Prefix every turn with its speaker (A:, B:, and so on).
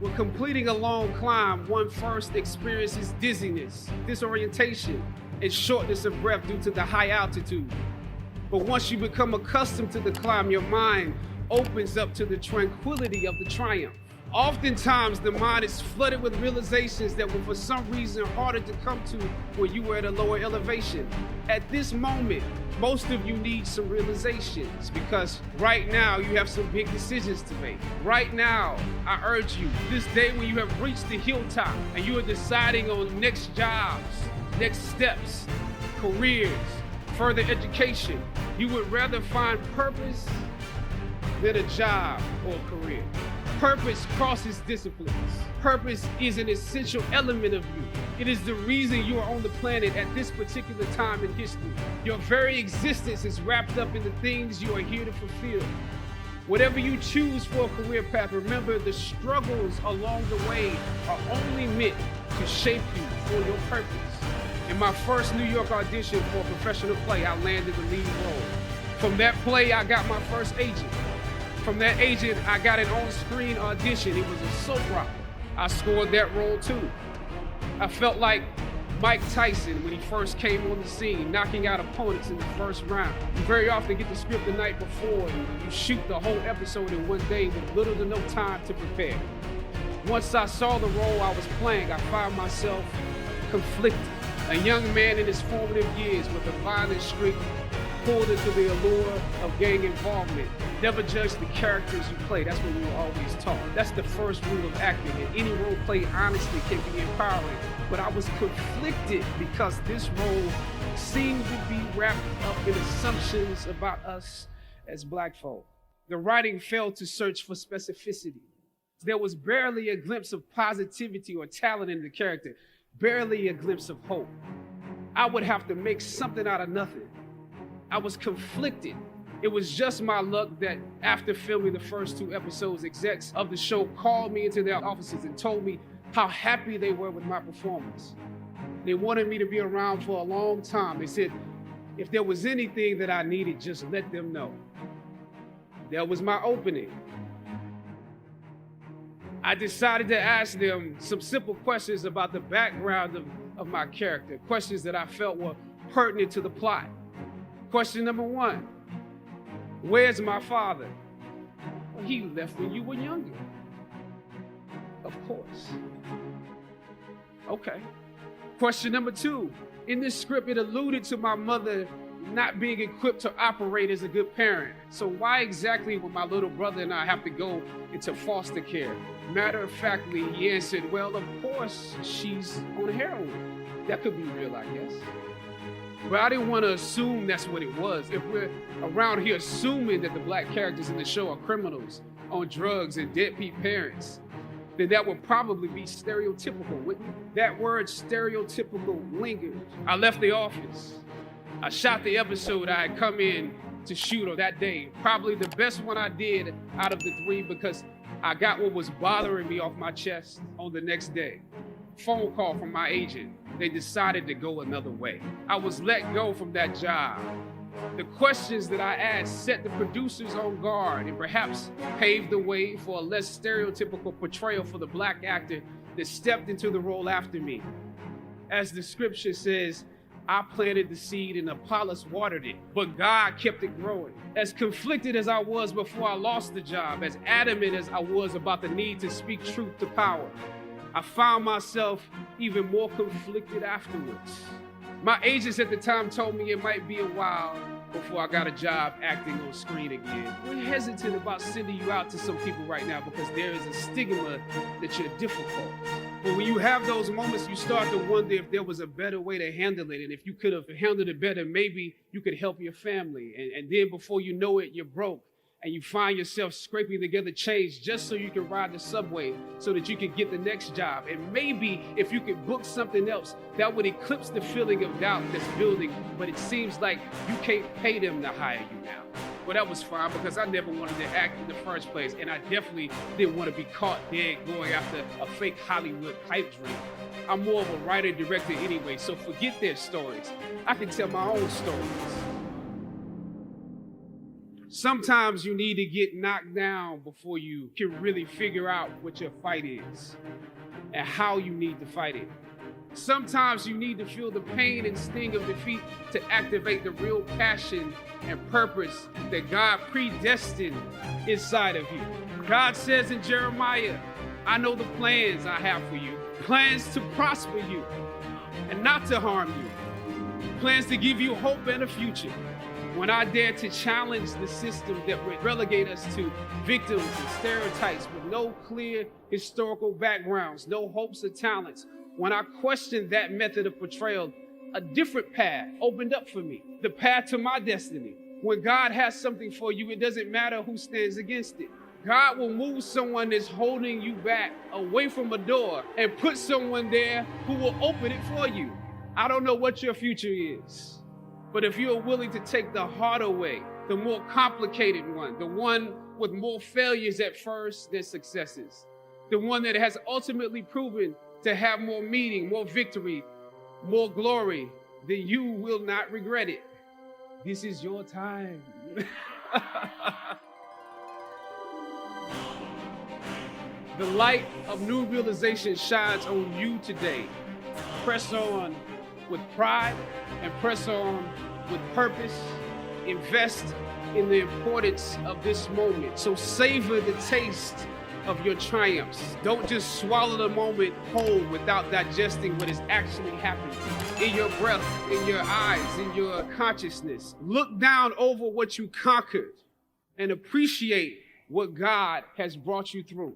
A: When completing a long climb, one first experiences dizziness, disorientation, and shortness of breath due to the high altitude. But once you become accustomed to the climb, your mind opens up to the tranquility of the triumph. Oftentimes, the mind is flooded with realizations that were for some reason harder to come to when you were at a lower elevation. At this moment, most of you need some realizations because right now you have some big decisions to make. Right now, I urge you, this day when you have reached the hilltop and you are deciding on next jobs, next steps, careers, further education, you would rather find purpose than a job or a career. Purpose crosses disciplines. Purpose is an essential element of you. It is the reason you are on the planet at this particular time in history. Your very existence is wrapped up in the things you are here to fulfill. Whatever you choose for a career path, remember the struggles along the way are only meant to shape you for your purpose. In my first New York audition for a professional play, I landed the lead role. From that play, I got my first agent. From that agent, I got an on-screen audition. It was a soap opera. I scored that role too. I felt like Mike Tyson when he first came on the scene, knocking out opponents in the first round. You very often get the script the night before and you shoot the whole episode in one day with little to no time to prepare. Once I saw the role I was playing, I found myself conflicted. A young man in his formative years with a violent streak pulled into the allure of gang involvement. Never judge the characters you play. That's what we were always taught. That's the first rule of acting. And any role played honestly can be empowering. But I was conflicted because this role seemed to be wrapped up in assumptions about us as Black folk. The writing failed to search for specificity. There was barely a glimpse of positivity or talent in the character, barely a glimpse of hope. I would have to make something out of nothing. I was conflicted. It was just my luck that after filming the first 2 episodes, execs of the show called me into their offices and told me how happy they were with my performance. They wanted me to be around for a long time. They said, if there was anything that I needed, just let them know. That was my opening. I decided to ask them some simple questions about the background of my character, questions that I felt were pertinent to the plot. Question number 1, where's my father? Well, he left when you were younger. Of course. Okay. Question number 2, in this script, it alluded to my mother not being equipped to operate as a good parent. So why exactly would my little brother and I have to go into foster care? Matter of factly, he answered, well, of course, she's on heroin. That could be real, I guess. But I didn't want to assume that's what it was. If we're around here assuming that the Black characters in the show are criminals, on drugs, and deadbeat parents, then that would probably be stereotypical, wouldn't it? That word stereotypical lingered. I left the office. I shot the episode I had come in to shoot on that day. Probably the best one I did out of the 3 because I got what was bothering me off my chest on the next day. Phone call from my agent. They decided to go another way. I was let go from that job. The questions that I asked set the producers on guard and perhaps paved the way for a less stereotypical portrayal for the Black actor that stepped into the role after me. As the scripture says, I planted the seed and Apollos watered it, but God kept it growing. As conflicted as I was before I lost the job, as adamant as I was about the need to speak truth to power, I found myself even more conflicted afterwards. My agents at the time told me it might be a while before I got a job acting on screen again. We're hesitant about sending you out to some people right now because there is a stigma that you're difficult. But when you have those moments, you start to wonder if there was a better way to handle it. And if you could have handled it better, maybe you could help your family. And then before you know it, you're broke. And you find yourself scraping together change just so you can ride the subway so that you can get the next job. And maybe if you could book something else, that would eclipse the feeling of doubt that's building. But it seems like you can't pay them to hire you now. Well, that was fine because I never wanted to act in the first place. And I definitely didn't want to be caught dead going after a fake Hollywood pipe dream. I'm more of a writer-director anyway, so forget their stories. I can tell my own stories. Sometimes you need to get knocked down before you can really figure out what your fight is and how you need to fight it. Sometimes you need to feel the pain and sting of defeat to activate the real passion and purpose that God predestined inside of you. God says in Jeremiah, I know the plans I have for you, plans to prosper you and not to harm you, plans to give you hope and a future. When I dare to challenge the system that would relegate us to victims and stereotypes with no clear historical backgrounds, no hopes or talents, when I questioned that method of portrayal, a different path opened up for me, the path to my destiny. When God has something for you, it doesn't matter who stands against it. God will move someone that's holding you back away from a door and put someone there who will open it for you. I don't know what your future is, but if you're willing to take the harder way, the more complicated one, the one with more failures at first than successes, the one that has ultimately proven to have more meaning, more victory, more glory, then you will not regret it. This is your time. The light of new realization shines on you today. Press on with pride and press on with purpose. Invest in the importance of this moment. So savor the taste of your triumphs. Don't just swallow the moment whole without digesting what is actually happening in your breath, in your eyes, in your consciousness. Look down over what you conquered and appreciate what God has brought you through.